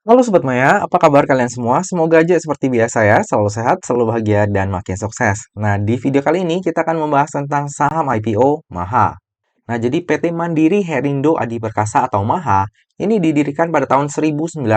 Halo Sobat Maya, apa kabar kalian semua? Semoga aja seperti biasa ya, selalu sehat, selalu bahagia, dan makin sukses. Nah, di video kali ini kita akan membahas tentang saham IPO Maha. Nah, jadi PT Mandiri Herindo Adi Perkasa atau Maha ini didirikan pada tahun 1994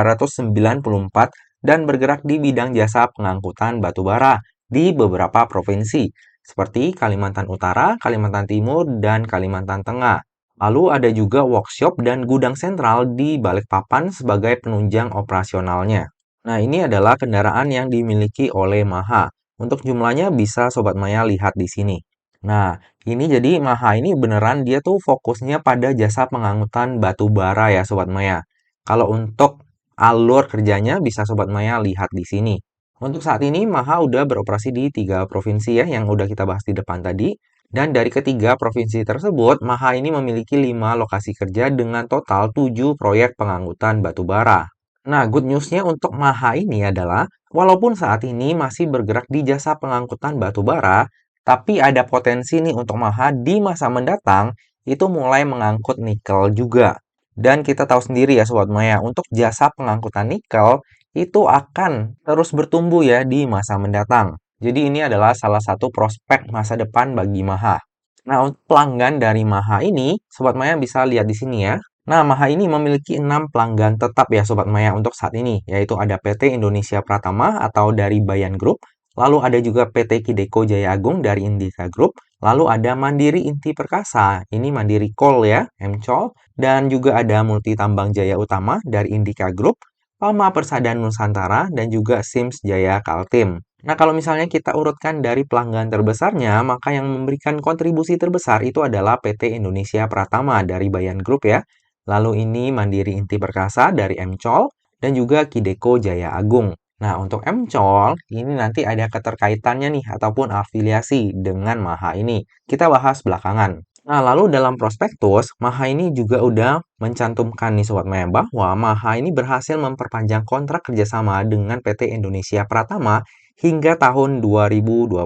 dan bergerak di bidang jasa pengangkutan batu bara di beberapa provinsi seperti Kalimantan Utara, Kalimantan Timur, dan Kalimantan Tengah. Lalu ada juga workshop dan gudang sentral di Balikpapan sebagai penunjang operasionalnya. Nah, ini adalah kendaraan yang dimiliki oleh Maha. Untuk jumlahnya bisa Sobat Maya lihat di sini. Nah, ini jadi Maha ini beneran dia tuh fokusnya pada jasa pengangkutan batu bara ya Sobat Maya. Kalau untuk alur kerjanya bisa Sobat Maya lihat di sini. Untuk saat ini Maha udah beroperasi di 3 provinsi ya yang udah kita bahas di depan tadi. Dan dari ketiga provinsi tersebut, Maha ini memiliki 5 lokasi kerja dengan total 7 proyek pengangkutan batu bara. Nah, good news-nya untuk Maha ini adalah, walaupun saat ini masih bergerak di jasa pengangkutan batu bara, tapi ada potensi nih untuk Maha di masa mendatang itu mulai mengangkut nikel juga. Dan kita tahu sendiri ya Sobat Maya, untuk jasa pengangkutan nikel itu akan terus bertumbuh ya di masa mendatang. Jadi ini adalah salah satu prospek masa depan bagi Maha. Nah, untuk pelanggan dari Maha ini, Sobat Maya bisa lihat di sini ya. Nah, Maha ini memiliki 6 pelanggan tetap ya Sobat Maya untuk saat ini, yaitu ada PT Indonesia Pratama atau dari Bayan Group, lalu ada juga PT Kideko Jaya Agung dari Indika Group, lalu ada Mandiri Inti Perkasa, ini Mandiri Coal ya, MCOL, dan juga ada Multi Tambang Jaya Utama dari Indika Group, Pama Persada Nusantara, dan juga Sims Jaya Kaltim. Nah, kalau misalnya kita urutkan dari pelanggan terbesarnya, maka yang memberikan kontribusi terbesar itu adalah PT Indonesia Pratama dari Bayan Group ya. Lalu ini Mandiri Inti Perkasa dari MCOL dan juga Kideko Jaya Agung. Nah, untuk MCOL ini nanti ada keterkaitannya nih ataupun afiliasi dengan Maha ini. Kita bahas belakangan. Nah, lalu dalam prospektus, Maha ini juga udah mencantumkan nih Sobat Maya bahwa Maha ini berhasil memperpanjang kontrak kerjasama dengan PT Indonesia Pratama hingga tahun 2027.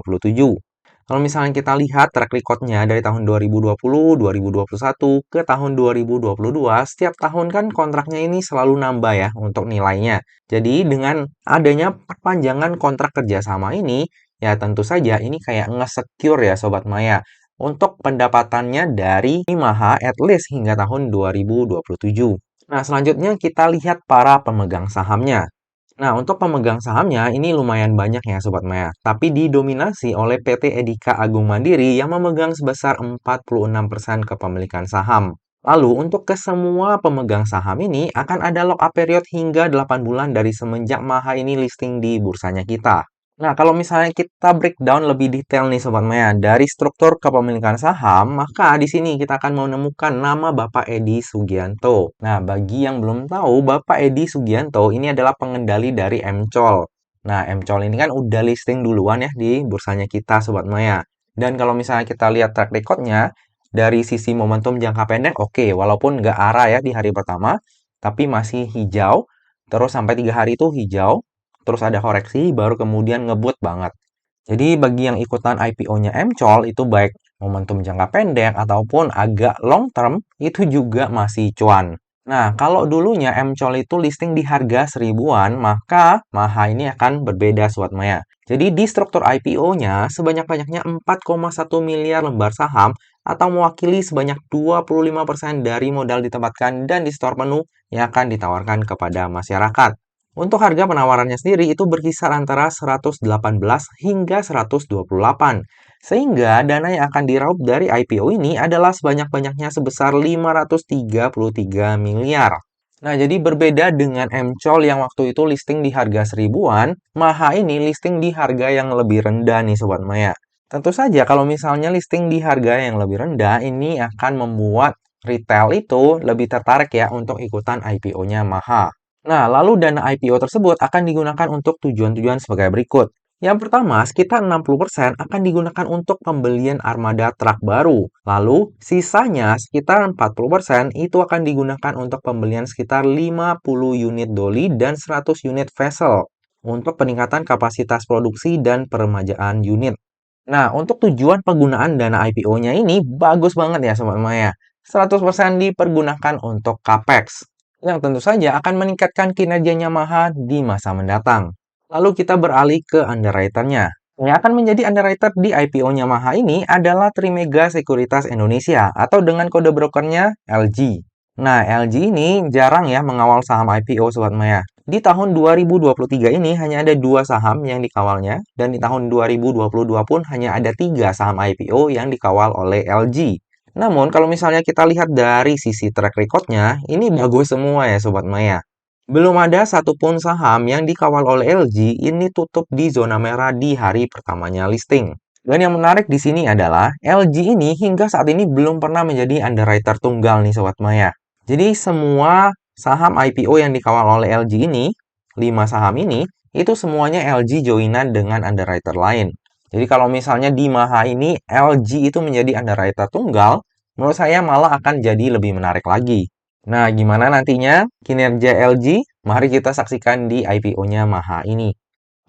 Kalau misalnya kita lihat track record-nya dari tahun 2020, 2021 ke tahun 2022, setiap tahun kan kontraknya ini selalu nambah ya untuk nilainya. Jadi dengan adanya perpanjangan kontrak kerjasama ini, ya tentu saja ini kayak nge-secure ya Sobat Maya untuk pendapatannya dari Maha at least hingga tahun 2027. Nah, selanjutnya kita lihat para pemegang sahamnya. Nah, untuk pemegang sahamnya ini lumayan banyak ya Sobat Maya, tapi didominasi oleh PT Edika Agung Mandiri yang memegang sebesar 46% kepemilikan saham. Lalu, untuk ke semua pemegang saham ini akan ada lock-up period hingga 8 bulan dari semenjak Maha ini listing di bursanya kita. Nah, kalau misalnya kita breakdown lebih detail nih Sobat Maya, dari struktur kepemilikan saham, maka di sini kita akan menemukan nama Bapak Edi Sugianto. Nah, bagi yang belum tahu, Bapak Edi Sugianto ini adalah pengendali dari MCOL. Nah, MCOL ini kan udah listing duluan ya di bursanya kita Sobat Maya. Dan kalau misalnya kita lihat track record-nya, dari sisi momentum jangka pendek, oke, walaupun nggak arah ya di hari pertama, tapi masih hijau, terus sampai 3 hari itu hijau, terus ada koreksi, baru kemudian ngebut banget. Jadi bagi yang ikutan IPO-nya MCOL, itu baik momentum jangka pendek ataupun agak long term, itu juga masih cuan. Nah, kalau dulunya MCOL itu listing di harga 1000-an, maka Maha ini akan berbeda Sobat Maya. Jadi di struktur IPO-nya, sebanyak-banyaknya 4,1 miliar lembar saham atau mewakili sebanyak 25% dari modal ditempatkan dan di store penuh yang akan ditawarkan kepada masyarakat. Untuk harga penawarannya sendiri itu berkisar antara 118 hingga 128. Sehingga dana yang akan diraup dari IPO ini adalah sebanyak-banyaknya sebesar 533 miliar. Nah, jadi berbeda dengan MCOL yang waktu itu listing di harga 1000-an, Maha ini listing di harga yang lebih rendah nih Sobat Maya. Tentu saja kalau misalnya listing di harga yang lebih rendah, ini akan membuat retail itu lebih tertarik ya untuk ikutan IPO-nya Maha. Nah, lalu dana IPO tersebut akan digunakan untuk tujuan-tujuan sebagai berikut. Yang pertama, sekitar 60% akan digunakan untuk pembelian armada truk baru. Lalu, sisanya sekitar 40% itu akan digunakan untuk pembelian sekitar 50 unit dolly dan 100 unit vessel untuk peningkatan kapasitas produksi dan peremajaan unit. Nah, untuk tujuan penggunaan dana IPO-nya ini bagus banget ya Sobat Maya. 100% dipergunakan untuk CAPEX. yang tentu saja akan meningkatkan kinerja Yamaha di masa mendatang. Lalu kita beralih ke underwriter-nya. Yang akan menjadi underwriter di IPO Yamaha ini adalah Trimega Sekuritas Indonesia atau dengan kode brokernya LG. Nah, LG ini jarang ya mengawal saham IPO Sobat Maya. Di tahun 2023 ini hanya ada 2 saham yang dikawalnya, dan di tahun 2022 pun hanya ada 3 saham IPO yang dikawal oleh LG. Namun, kalau misalnya kita lihat dari sisi track record-nya, ini bagus semua ya Sobat Maya. Belum ada satupun saham yang dikawal oleh LG ini tutup di zona merah di hari pertamanya listing. Dan yang menarik di sini adalah LG ini hingga saat ini belum pernah menjadi underwriter tunggal nih Sobat Maya. Jadi semua saham IPO yang dikawal oleh LG ini, 5 saham ini, itu semuanya LG joinan dengan underwriter lain. Jadi kalau misalnya di Maha ini LG itu menjadi underwriter tunggal, menurut saya malah akan jadi lebih menarik lagi. Nah, gimana nantinya kinerja LG? Mari kita saksikan di IPO-nya Maha ini.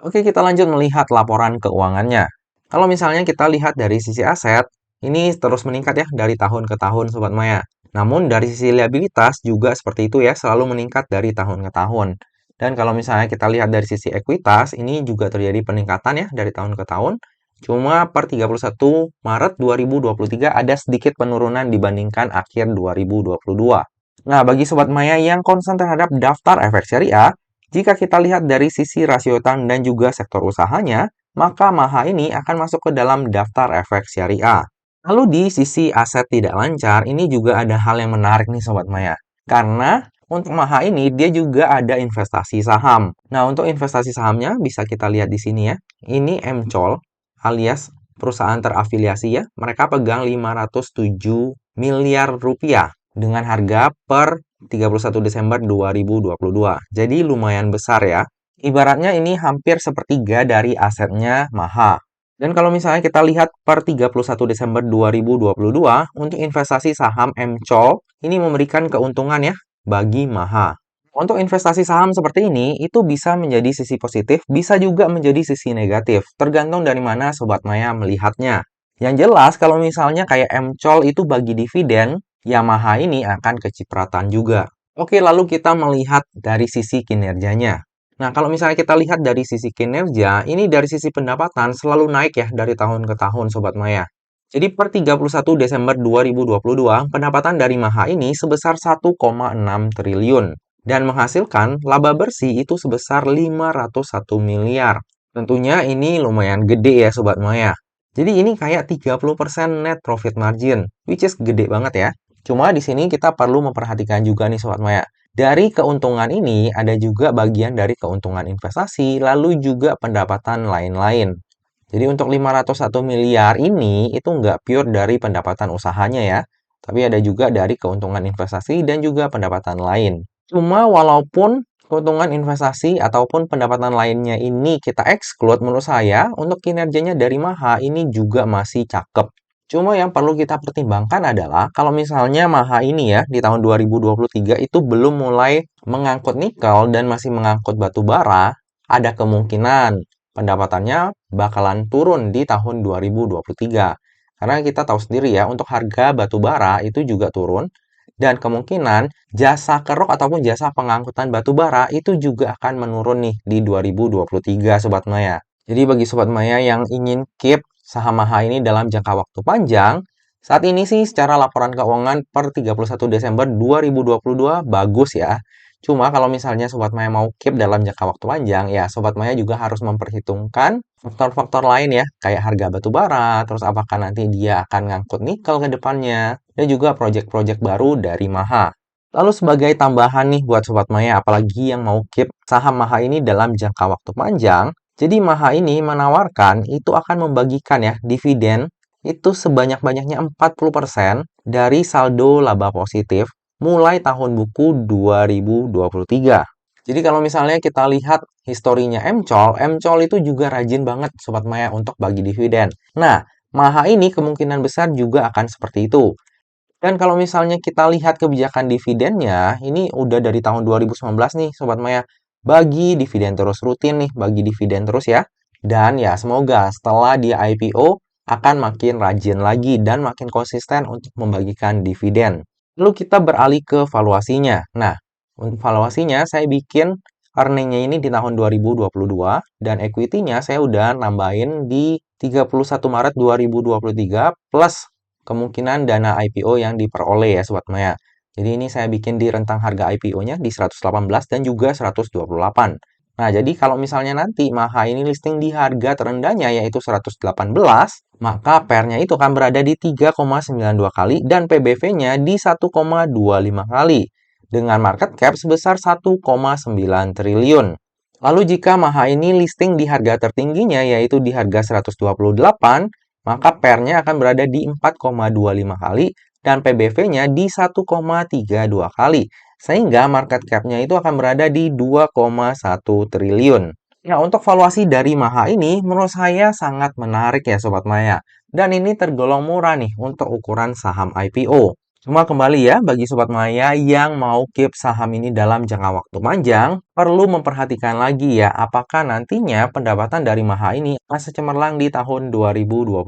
Oke, kita lanjut melihat laporan keuangannya. Kalau misalnya kita lihat dari sisi aset, ini terus meningkat ya dari tahun ke tahun Sobat Maya. Namun dari sisi liabilitas juga seperti itu ya, selalu meningkat dari tahun ke tahun. Dan kalau misalnya kita lihat dari sisi ekuitas, ini juga terjadi peningkatan ya dari tahun ke tahun. Cuma per 31 Maret 2023 ada sedikit penurunan dibandingkan akhir 2022. Nah, bagi Sobat Maya yang concern terhadap daftar efek syariah, jika kita lihat dari sisi rasio utang dan juga sektor usahanya, maka Maha ini akan masuk ke dalam daftar efek syariah. Lalu di sisi aset tidak lancar, ini juga ada hal yang menarik nih Sobat Maya. Karena untuk Maha ini, dia juga ada investasi saham. Nah, untuk investasi sahamnya bisa kita lihat di sini ya. Ini MCOL alias perusahaan terafiliasi ya. Mereka pegang 507 miliar rupiah dengan harga per 31 Desember 2022. Jadi lumayan besar ya. Ibaratnya ini hampir sepertiga dari asetnya Maha. Dan kalau misalnya kita lihat per 31 Desember 2022, untuk investasi saham MCOL, ini memberikan keuntungan ya bagi Maha. Untuk investasi saham seperti ini, itu bisa menjadi sisi positif, bisa juga menjadi sisi negatif, tergantung dari mana Sobat Maya melihatnya. Yang jelas, kalau misalnya kayak MCOL itu bagi dividen, Yamaha ini akan kecipratan juga. Oke, lalu kita melihat dari sisi kinerjanya. Nah, kalau misalnya kita lihat dari sisi kinerja, ini dari sisi pendapatan selalu naik ya dari tahun ke tahun Sobat Maya. Jadi per 31 Desember 2022, pendapatan dari Maha ini sebesar 1,6 triliun dan menghasilkan laba bersih itu sebesar 501 miliar. Tentunya ini lumayan gede ya Sobat Maya. Jadi ini kayak 30% net profit margin, which is gede banget ya. Cuma di sini kita perlu memperhatikan juga nih Sobat Maya. Dari keuntungan ini ada juga bagian dari keuntungan investasi, lalu juga pendapatan lain-lain. Jadi untuk 501 miliar ini itu nggak pure dari pendapatan usahanya ya, tapi ada juga dari keuntungan investasi dan juga pendapatan lain. Cuma walaupun keuntungan investasi ataupun pendapatan lainnya ini kita exclude, menurut saya untuk kinerjanya dari Maha ini juga masih cakep. Cuma yang perlu kita pertimbangkan adalah kalau misalnya Maha ini ya di tahun 2023 itu belum mulai mengangkut nikel dan masih mengangkut batu bara, ada kemungkinan pendapatannya bakalan turun di tahun 2023. Karena kita tahu sendiri ya, untuk harga batu bara itu juga turun. Dan kemungkinan jasa keruk ataupun jasa pengangkutan batu bara itu juga akan menurun nih di 2023 Sobat Maya. Jadi bagi Sobat Maya yang ingin keep saham Maha ini dalam jangka waktu panjang, saat ini sih secara laporan keuangan per 31 Desember 2022 bagus ya. Cuma kalau misalnya Sobat Maya mau keep dalam jangka waktu panjang, ya Sobat Maya juga harus memperhitungkan faktor-faktor lain ya, kayak harga batu bara, terus apakah nanti dia akan ngangkut nikel ke depannya, dan juga project-project baru dari Maha. Lalu sebagai tambahan nih buat Sobat Maya, apalagi yang mau keep saham Maha ini dalam jangka waktu panjang, jadi Maha ini menawarkan itu akan membagikan ya dividen itu sebanyak-banyaknya 40% dari saldo laba positif mulai tahun buku 2023. Jadi kalau misalnya kita lihat historinya MCOL itu juga rajin banget Sobat Maya untuk bagi dividen. Nah, Maha ini kemungkinan besar juga akan seperti itu. Dan kalau misalnya kita lihat kebijakan dividennya, ini udah dari tahun 2019 nih Sobat Maya. Bagi dividen terus rutin nih, bagi dividen terus ya. Dan ya semoga setelah di IPO akan makin rajin lagi dan makin konsisten untuk membagikan dividen. Lalu kita beralih ke valuasinya. Nah, Untuk valuasinya, saya bikin earning-nya ini di tahun 2022, dan equity-nya saya udah nambahin di 31 Maret 2023, plus kemungkinan dana IPO yang diperoleh ya Sobat Maya. Jadi ini saya bikin di rentang harga IPO-nya di 118 dan juga 128. Nah, jadi kalau misalnya nanti Maha ini listing di harga terendahnya yaitu 118, maka PER-nya itu akan berada di 3,92 kali dan PBV-nya di 1,25 kali dengan market cap sebesar 1,9 triliun. Lalu jika Maha ini listing di harga tertingginya yaitu di harga 128, maka PER-nya akan berada di 4,25 kali dan PBV-nya di 1,32 kali. Sehingga market cap-nya itu akan berada di 2,1 triliun. Nah, untuk valuasi dari Maha ini menurut saya sangat menarik ya Sobat Maya. Dan ini tergolong murah nih untuk ukuran saham IPO. Cuma kembali ya, bagi Sobat Maya yang mau keep saham ini dalam jangka waktu panjang, perlu memperhatikan lagi ya, apakah nantinya pendapatan dari Maha ini akan secemerlang di tahun 2022.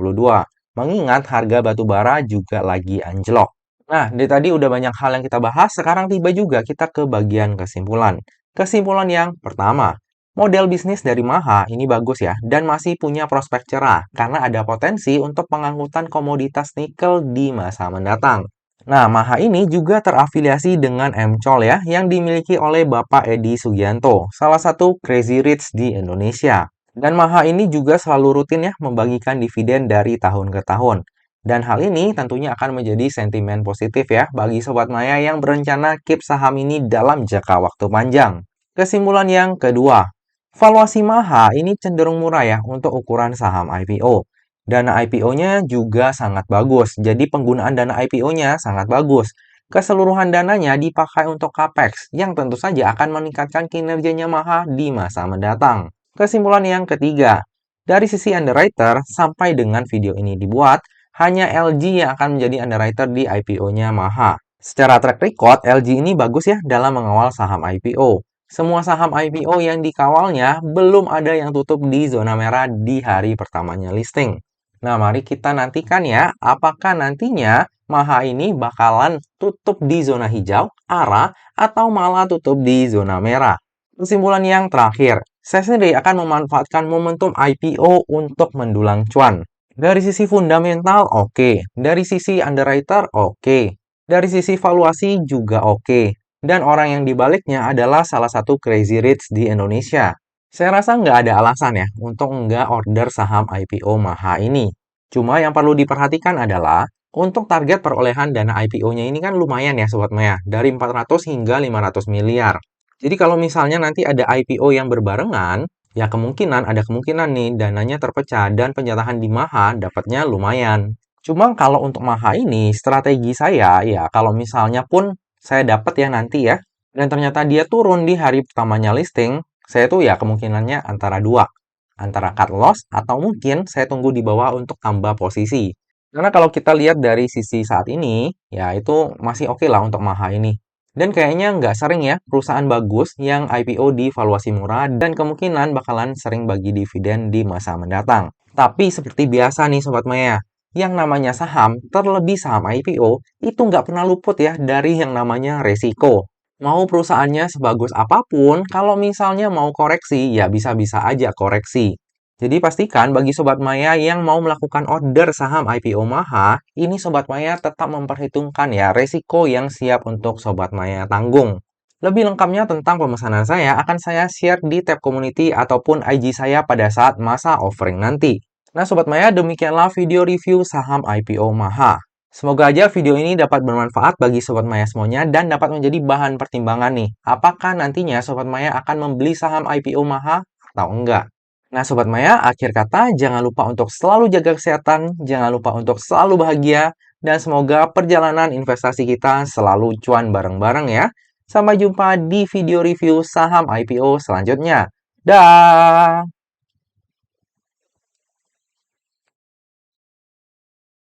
Mengingat harga batu bara juga lagi anjlok. Nah, dari tadi udah banyak hal yang kita bahas, sekarang tiba juga kita ke bagian kesimpulan. Kesimpulan yang pertama, model bisnis dari Maha ini bagus ya, dan masih punya prospek cerah, karena ada potensi untuk pengangkutan komoditas nikel di masa mendatang. Nah, Maha ini juga terafiliasi dengan MCOL ya, yang dimiliki oleh Bapak Edi Sugianto, salah satu Crazy Rich di Indonesia. Dan Maha ini juga selalu rutin ya membagikan dividen dari tahun ke tahun. Dan hal ini tentunya akan menjadi sentimen positif ya bagi Sobat Maya yang berencana keep saham ini dalam jangka waktu panjang. Kesimpulan yang kedua, valuasi Maha ini cenderung murah ya untuk ukuran saham IPO. Dana IPO-nya juga sangat bagus, jadi penggunaan dana IPO-nya sangat bagus. Keseluruhan dananya dipakai untuk CAPEX, yang tentu saja akan meningkatkan kinerjanya Maha di masa mendatang. Kesimpulan yang ketiga, dari sisi underwriter, sampai dengan video ini dibuat, hanya LG yang akan menjadi underwriter di IPO-nya Maha. Secara track record, LG ini bagus ya dalam mengawal saham IPO. Semua saham IPO yang dikawalnya belum ada yang tutup di zona merah di hari pertamanya listing. Nah, mari kita nantikan ya, apakah nantinya Maha ini bakalan tutup di zona hijau, arah, atau malah tutup di zona merah. Kesimpulan yang terakhir, saya sendiri akan memanfaatkan momentum IPO untuk mendulang cuan. Dari sisi fundamental, oke. Dari sisi underwriter, oke. Dari sisi valuasi juga oke. Dan orang yang dibaliknya adalah salah satu Crazy Rich di Indonesia. Saya rasa nggak ada alasan ya untuk nggak order saham IPO Maha ini. Cuma yang perlu diperhatikan adalah untuk target perolehan dana IPO-nya ini kan lumayan ya Sobat Maya, dari 400 hingga 500 miliar. Jadi kalau misalnya nanti ada IPO yang berbarengan, ya ada kemungkinan nih dananya terpecah dan penjatahan di Maha dapatnya lumayan. Cuma kalau untuk Maha ini, strategi saya ya kalau misalnya pun saya dapat ya nanti ya, dan ternyata dia turun di hari pertamanya listing, saya tuh ya kemungkinannya antara dua. Antara cut loss atau mungkin saya tunggu di bawah untuk tambah posisi. Karena kalau kita lihat dari sisi saat ini, ya itu masih oke lah untuk Maha ini. Dan kayaknya nggak sering ya perusahaan bagus yang IPO di valuasi murah dan kemungkinan bakalan sering bagi dividen di masa mendatang. Tapi seperti biasa nih Sobat Maya, yang namanya saham, terlebih saham IPO, itu nggak pernah luput ya dari yang namanya resiko. Mau perusahaannya sebagus apapun, kalau misalnya mau koreksi, ya bisa-bisa aja koreksi. Jadi pastikan bagi Sobat Maya yang mau melakukan order saham IPO Maha, ini Sobat Maya tetap memperhitungkan ya resiko yang siap untuk Sobat Maya tanggung. Lebih lengkapnya tentang pemesanan saya akan saya share di tab community ataupun IG saya pada saat masa offering nanti. Nah Sobat Maya, demikianlah video review saham IPO Maha. Semoga aja video ini dapat bermanfaat bagi Sobat Maya semuanya dan dapat menjadi bahan pertimbangan nih. Apakah nantinya Sobat Maya akan membeli saham IPO Maha atau enggak? Nah, Sobat Maya, akhir kata jangan lupa untuk selalu jaga kesehatan, jangan lupa untuk selalu bahagia, dan semoga perjalanan investasi kita selalu cuan bareng-bareng ya. Sampai jumpa di video review saham IPO selanjutnya. Dah!